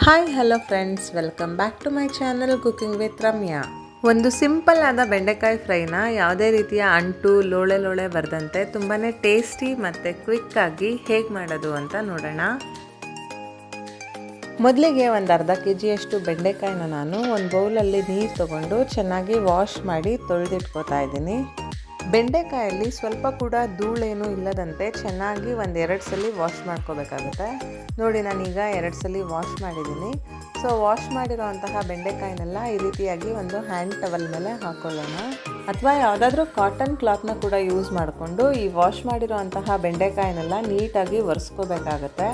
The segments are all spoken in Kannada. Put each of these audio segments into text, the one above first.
Hi hello friends, welcome back to my channel cooking with Ramya. ಒಂದು ಸಿಂಪಲ್ ಆದ ಬೆಂಡೆಕಾಯಿ ಫ್ರೈನ ಯಾವುದೇ ರೀತಿಯ ಅಂಟು ಲೋಳೆ ಬರದಂತೆ ತುಂಬಾ ಟೇಸ್ಟಿ ಮತ್ತು ಕ್ವಿಕ್ಕಾಗಿ ಹೇಗೆ ಮಾಡೋದು ಅಂತ ನೋಡೋಣ. ಮೊದಲಿಗೆ ಒಂದು ಅರ್ಧ ಕೆಜಿಯಷ್ಟು ಬೆಂಡೆಕಾಯಿನ ನಾನು ಒಂದು ಬೌಲಲ್ಲಿ ನೀರು ತೊಗೊಂಡು ಚೆನ್ನಾಗಿ ವಾಶ್ ಮಾಡಿ ತೊಳೆದಿಟ್ಕೋತಾ ಇದ್ದೀನಿ. ಬೆಂಡೆಕಾಯಲ್ಲಿ ಸ್ವಲ್ಪ ಕೂಡ ಧೂಳೇನೂ ಇಲ್ಲದಂತೆ ಚೆನ್ನಾಗಿ ಒಂದು 2 ಸಲ ವಾಶ್ ಮಾಡ್ಕೋಬೇಕಾಗುತ್ತೆ. ನೋಡಿ, ನಾನೀಗ 2 ಸಲ ವಾಶ್ ಮಾಡಿದ್ದೀನಿ. ಸೊ ವಾಶ್ ಮಾಡಿರೋಂತಹ ಬೆಂಡೆಕಾಯಿನೆಲ್ಲ ಈ ರೀತಿಯಾಗಿ ಒಂದು ಹ್ಯಾಂಡ್ ಟವಲ್ ಮೇಲೆ ಹಾಕ್ಕೊಳ್ಳೋಣ, ಅಥವಾ ಯಾವುದಾದ್ರೂ ಕಾಟನ್ ಕ್ಲಾತ್ನ ಕೂಡ ಯೂಸ್ ಮಾಡಿಕೊಂಡು ಈ ವಾಶ್ ಮಾಡಿರೋಂತಹ ಬೆಂಡೆಕಾಯಿನೆಲ್ಲ ನೀಟಾಗಿ ಒರೆಸ್ಕೋಬೇಕಾಗತ್ತೆ.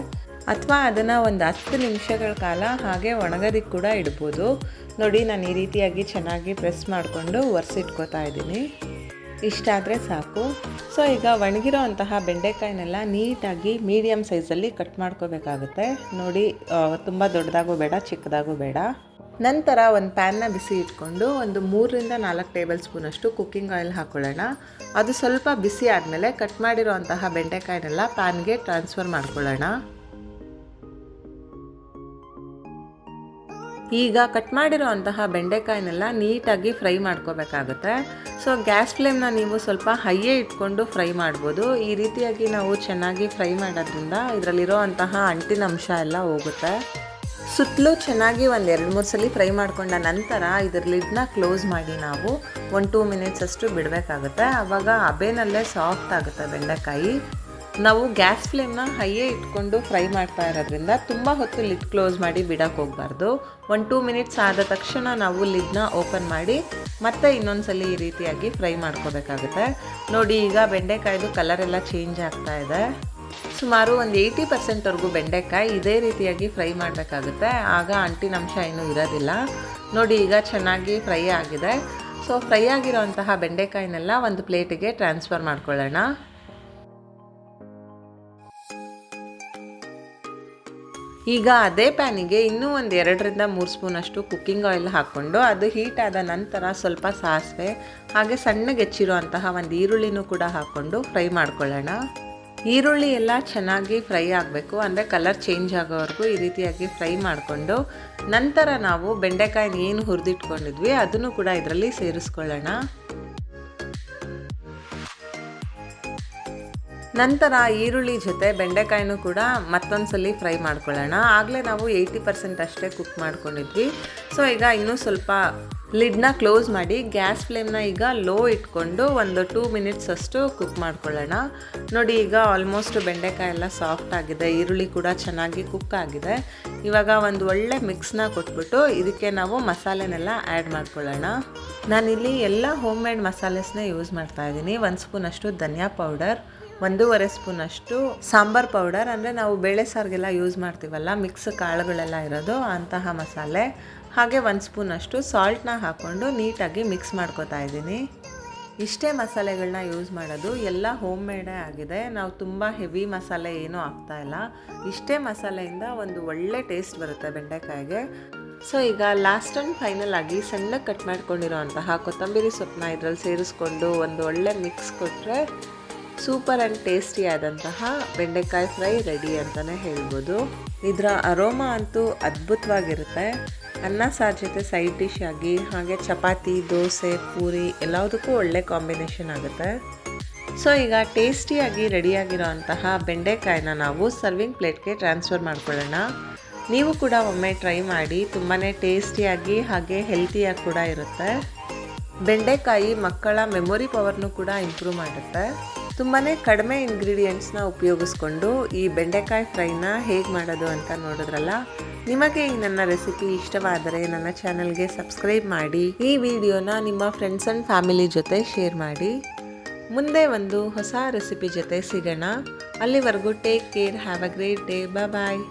ಅಥವಾ ಅದನ್ನು ಒಂದು 10 ನಿಮಿಷಗಳ ಕಾಲ ಹಾಗೆ ಒಣಗೋದಕ್ಕೆ ಕೂಡ ಇಡ್ಬೋದು. ನೋಡಿ, ನಾನು ಈ ರೀತಿಯಾಗಿ ಚೆನ್ನಾಗಿ ಪ್ರೆಸ್ ಮಾಡಿಕೊಂಡು ಒರೆಸಿಟ್ಕೋತಾ ಇದ್ದೀನಿ. ಇಷ್ಟಾದರೆ ಸಾಕು. ಸೊ ಈಗ ಒಣಗಿರೋ ಅಂತಹ ಬೆಂಡೆಕಾಯಿನೆಲ್ಲ ನೀಟಾಗಿ ಮೀಡಿಯಮ್ ಸೈಜಲ್ಲಿ ಕಟ್ ಮಾಡ್ಕೋಬೇಕಾಗುತ್ತೆ. ನೋಡಿ, ತುಂಬ ದೊಡ್ಡದಾಗೂ ಬೇಡ, ಚಿಕ್ಕದಾಗೂ ಬೇಡ. ನಂತರ ಒಂದು ಪ್ಯಾನ್ನ ಬಿಸಿ ಇಟ್ಕೊಂಡು ಒಂದು 3ರಿಂದ 4 ಟೇಬಲ್ ಸ್ಪೂನಷ್ಟು ಕುಕ್ಕಿಂಗ್ ಆಯಿಲ್ ಹಾಕ್ಕೊಳ್ಳೋಣ. ಅದು ಸ್ವಲ್ಪ ಬಿಸಿ ಆದಮೇಲೆ ಕಟ್ ಮಾಡಿರೋ ಅಂತಹ ಬೆಂಡೆಕಾಯಿನೆಲ್ಲ ಪ್ಯಾನ್ಗೆ ಟ್ರಾನ್ಸ್ಫರ್ ಮಾಡ್ಕೊಳ್ಳೋಣ. ಈಗ ಕಟ್ ಮಾಡಿರೋ ಅಂತಹ ಬೆಂಡೆಕಾಯಿನೆಲ್ಲ ನೀಟಾಗಿ ಫ್ರೈ ಮಾಡ್ಕೋಬೇಕಾಗುತ್ತೆ. ಸೊ ಗ್ಯಾಸ್ ಫ್ಲೇಮ್ನ ನೀವು ಸ್ವಲ್ಪ ಹೈಯೇ ಇಟ್ಕೊಂಡು ಫ್ರೈ ಮಾಡ್ಬೋದು. ಈ ರೀತಿಯಾಗಿ ನಾವು ಚೆನ್ನಾಗಿ ಫ್ರೈ ಮಾಡೋದ್ರಿಂದ ಇದರಲ್ಲಿರೋ ಅಂತಹ ಅಂಟಿನ ಅಂಶ ಎಲ್ಲ ಹೋಗುತ್ತೆ. ಸುತ್ತಲೂ ಚೆನ್ನಾಗಿ ಒಂದು 2-3 ಸಲ ಫ್ರೈ ಮಾಡ್ಕೊಂಡ ನಂತರ ಇದರ ಲಿಡ್ನ ಕ್ಲೋಸ್ ಮಾಡಿ ನಾವು 1-2 ಮಿನಿಟ್ಸ್ ಅಷ್ಟು ಬಿಡಬೇಕಾಗುತ್ತೆ. ಆವಾಗ ಹಬೆನಲ್ಲೇ ಸಾಫ್ಟ್ ಆಗುತ್ತೆ ಬೆಂಡೆಕಾಯಿ. ನಾವು ಗ್ಯಾಸ್ ಫ್ಲೇಮ್ನ ಹೈಯೇ ಇಟ್ಕೊಂಡು ಫ್ರೈ ಮಾಡ್ತಾ ಇರೋದ್ರಿಂದ ತುಂಬ ಹೊತ್ತು ಲಿಡ್ ಕ್ಲೋಸ್ ಮಾಡಿ ಬಿಡೋಕ್ಕೆ ಹೋಗಬಾರ್ದು. 1-2 ಮಿನಿಟ್ಸ್ ಆದ ತಕ್ಷಣ ನಾವು ಲಿಡ್ನ ಓಪನ್ ಮಾಡಿ ಮತ್ತೆ ಇನ್ನೊಂದು ಸಲ ಈ ರೀತಿಯಾಗಿ ಫ್ರೈ ಮಾಡ್ಕೋಬೇಕಾಗುತ್ತೆ. ನೋಡಿ, ಈಗ ಬೆಂಡೆಕಾಯ್ದು ಕಲರ್ ಎಲ್ಲ ಚೇಂಜ್ ಆಗ್ತಾ ಇದೆ. ಸುಮಾರು ಒಂದು 80% ಬೆಂಡೆಕಾಯಿ ಇದೇ ರೀತಿಯಾಗಿ ಫ್ರೈ ಮಾಡಬೇಕಾಗುತ್ತೆ. ಆಗ ಅಂಟಿನಂಶ ಏನೂ ಇರೋದಿಲ್ಲ. ನೋಡಿ, ಈಗ ಚೆನ್ನಾಗಿ ಫ್ರೈ ಆಗಿದೆ. ಸೊ ಫ್ರೈ ಆಗಿರೋಂತಹ ಬೆಂಡೆಕಾಯಿನೆಲ್ಲ ಒಂದು ಪ್ಲೇಟಿಗೆ ಟ್ರಾನ್ಸ್ಫರ್ ಮಾಡ್ಕೊಳ್ಳೋಣ. ಈಗ ಅದೇ ಪ್ಯಾನಿಗೆ ಇನ್ನೂ ಒಂದು 2ರಿಂದ 3 ಸ್ಪೂನಷ್ಟು ಕುಕ್ಕಿಂಗ್ ಆಯಿಲ್ ಹಾಕ್ಕೊಂಡು ಅದು ಹೀಟ್ ಆದ ನಂತರ ಸ್ವಲ್ಪ ಸಾಸಿವೆ ಹಾಗೆ ಸಣ್ಣಗೆ ಹೆಚ್ಚಿರೋ ಅಂತಹ ಒಂದು ಈರುಳ್ಳಿನೂ ಕೂಡ ಹಾಕ್ಕೊಂಡು ಫ್ರೈ ಮಾಡ್ಕೊಳ್ಳೋಣ. ಈರುಳ್ಳಿ ಎಲ್ಲ ಚೆನ್ನಾಗಿ ಫ್ರೈ ಆಗಬೇಕು, ಅಂದರೆ ಕಲರ್ ಚೇಂಜ್ ಆಗೋವರೆಗೂ ಈ ರೀತಿಯಾಗಿ ಫ್ರೈ ಮಾಡಿಕೊಂಡು ನಂತರ ನಾವು ಬೆಂಡೆಕಾಯಿನ ಏನು ಹುರಿದಿಟ್ಕೊಂಡಿದ್ವಿ ಅದನ್ನು ಕೂಡ ಇದರಲ್ಲಿ ಸೇರಿಸ್ಕೊಳ್ಳೋಣ. ನಂತರ ಈರುಳ್ಳಿ ಜೊತೆ ಬೆಂಡೆಕಾಯಿನೂ ಕೂಡ ಮತ್ತೊಂದು ಸಲ ಫ್ರೈ ಮಾಡ್ಕೊಳ್ಳೋಣ. ಆಗಲೇ ನಾವು 80% ಅಷ್ಟೇ ಕುಕ್ ಮಾಡ್ಕೊಂಡಿದ್ವಿ. ಸೊ ಈಗ ಇನ್ನೂ ಸ್ವಲ್ಪ ಲಿಡ್ನ ಕ್ಲೋಸ್ ಮಾಡಿ ಗ್ಯಾಸ್ ಫ್ಲೇಮ್ನ ಈಗ ಲೋ ಇಟ್ಕೊಂಡು ಒಂದು 2 ಮಿನಿಟ್ಸ್ ಅಷ್ಟು ಕುಕ್ ಮಾಡ್ಕೊಳ್ಳೋಣ. ನೋಡಿ, ಈಗ ಆಲ್ಮೋಸ್ಟ್ ಬೆಂಡೆಕಾಯಿ ಎಲ್ಲ ಸಾಫ್ಟ್ ಆಗಿದೆ, ಈರುಳ್ಳಿ ಕೂಡ ಚೆನ್ನಾಗಿ ಕುಕ್ ಆಗಿದೆ. ಇವಾಗ ಒಂದು ಒಳ್ಳೆ ಮಿಕ್ಸ್ನ ಕೊಟ್ಬಿಟ್ಟು ಇದಕ್ಕೆ ನಾವು ಮಸಾಲೆನೆಲ್ಲ ಆ್ಯಡ್ ಮಾಡ್ಕೊಳ್ಳೋಣ. ನಾನಿಲ್ಲಿ ಎಲ್ಲ ಹೋಮ್ ಮೇಡ್ ಮಸಾಲೆಸ್ನೇ ಯೂಸ್ ಮಾಡ್ತಾ ಇದ್ದೀನಿ. 1 ಸ್ಪೂನಷ್ಟು ಧನಿಯಾ ಪೌಡರ್, 1.5 ಸ್ಪೂನಷ್ಟು ಸಾಂಬಾರ್ ಪೌಡರ್, ಅಂದರೆ ನಾವು ಬೇಳೆ ಸಾರಿಗೆಲ್ಲ ಯೂಸ್ ಮಾಡ್ತೀವಲ್ಲ, ಮಿಕ್ಸ್ ಕಾಳುಗಳೆಲ್ಲ ಇರೋದು ಅಂತಹ ಮಸಾಲೆ, ಹಾಗೆ 1 ಸ್ಪೂನಷ್ಟು ಸಾಲ್ಟ್ನ ಹಾಕ್ಕೊಂಡು ನೀಟಾಗಿ ಮಿಕ್ಸ್ ಮಾಡ್ಕೋತಾ ಇದ್ದೀನಿ. ಇಷ್ಟೇ ಮಸಾಲೆಗಳನ್ನ ಯೂಸ್ ಮಾಡೋದು, ಎಲ್ಲ ಹೋಮ್ ಮೇಡೇ ಆಗಿದೆ. ನಾವು ತುಂಬ ಹೆವಿ ಮಸಾಲೆ ಏನೂ ಹಾಕ್ತಾಯಿಲ್ಲ. ಇಷ್ಟೇ ಮಸಾಲೆಯಿಂದ ಒಂದು ಒಳ್ಳೆ ಟೇಸ್ಟ್ ಬರುತ್ತೆ ಬೆಂಡೆಕಾಯಿಗೆ. ಸೊ ಈಗ ಲಾಸ್ಟ್ ಆ್ಯಂಡ್ ಫೈನಲ್ ಆಗಿ ಸಣ್ಣಗೆ ಕಟ್ ಮಾಡ್ಕೊಂಡಿರೋ ಅಂತಹ ಕೊತ್ತಂಬರಿ ಸೊಪ್ಪನ್ನ ಇದರಲ್ಲಿ ಸೇರಿಸ್ಕೊಂಡು ಒಂದು ಒಳ್ಳೆ ಮಿಕ್ಸ್ ಕೊಟ್ಟರೆ ಸೂಪರ್ ಆ್ಯಂಡ್ ಟೇಸ್ಟಿ ಆದಂತಹ ಬೆಂಡೆಕಾಯಿ ಫ್ರೈ ರೆಡಿ ಅಂತಲೇ ಹೇಳ್ಬೋದು. ಇದರ ಅರೋಮಾ ಅಂತೂ ಅದ್ಭುತವಾಗಿರುತ್ತೆ. ಅನ್ನ ಸಾರು ಜೊತೆ ಸೈಡ್ ಡಿಶ್ ಆಗಿ, ಹಾಗೆ ಚಪಾತಿ, ದೋಸೆ, ಪೂರಿ ಎಲ್ಲದಕ್ಕೂ ಒಳ್ಳೆ ಕಾಂಬಿನೇಷನ್ ಆಗುತ್ತೆ. ಸೊ ಈಗ ಟೇಸ್ಟಿಯಾಗಿ ರೆಡಿಯಾಗಿರೋ ಅಂತಹ ಬೆಂಡೆಕಾಯಿನ ನಾವು ಸರ್ವಿಂಗ್ ಪ್ಲೇಟ್ಗೆ ಟ್ರಾನ್ಸ್ಫರ್ ಮಾಡ್ಕೊಳ್ಳೋಣ. ನೀವು ಕೂಡ ಒಮ್ಮೆ ಟ್ರೈ ಮಾಡಿ, ತುಂಬಾ ಟೇಸ್ಟಿಯಾಗಿ ಹಾಗೆ ಹೆಲ್ತಿಯಾಗಿ ಕೂಡ ಇರುತ್ತೆ. ಬೆಂಡೆಕಾಯಿ ಮಕ್ಕಳ ಮೆಮೊರಿ ಪವರ್ನೂ ಕೂಡ ಇಂಪ್ರೂವ್ ಮಾಡುತ್ತೆ. ತುಂಬಾ ಕಡಿಮೆ ಇಂಗ್ರೀಡಿಯೆಂಟ್ಸ್ನ ಉಪಯೋಗಿಸ್ಕೊಂಡು ಈ ಬೆಂಡೆಕಾಯಿ ಫ್ರೈನ ಹೇಗೆ ಮಾಡೋದು ಅಂತ ನೋಡಿದ್ರಲ್ಲ. ನಿಮಗೆ ಈ ನನ್ನ ರೆಸಿಪಿ ಇಷ್ಟವಾದರೆ ನನ್ನ ಚಾನಲ್ಗೆ ಸಬ್ಸ್ಕ್ರೈಬ್ ಮಾಡಿ, ಈ ವಿಡಿಯೋನ ನಿಮ್ಮ ಫ್ರೆಂಡ್ಸ್ ಆ್ಯಂಡ್ ಫ್ಯಾಮಿಲಿ ಜೊತೆ ಶೇರ್ ಮಾಡಿ. ಮುಂದೆ ಒಂದು ಹೊಸ ರೆಸಿಪಿ ಜೊತೆ ಸಿಗೋಣ. ಅಲ್ಲಿವರೆಗೂ take care, have a great day, bye.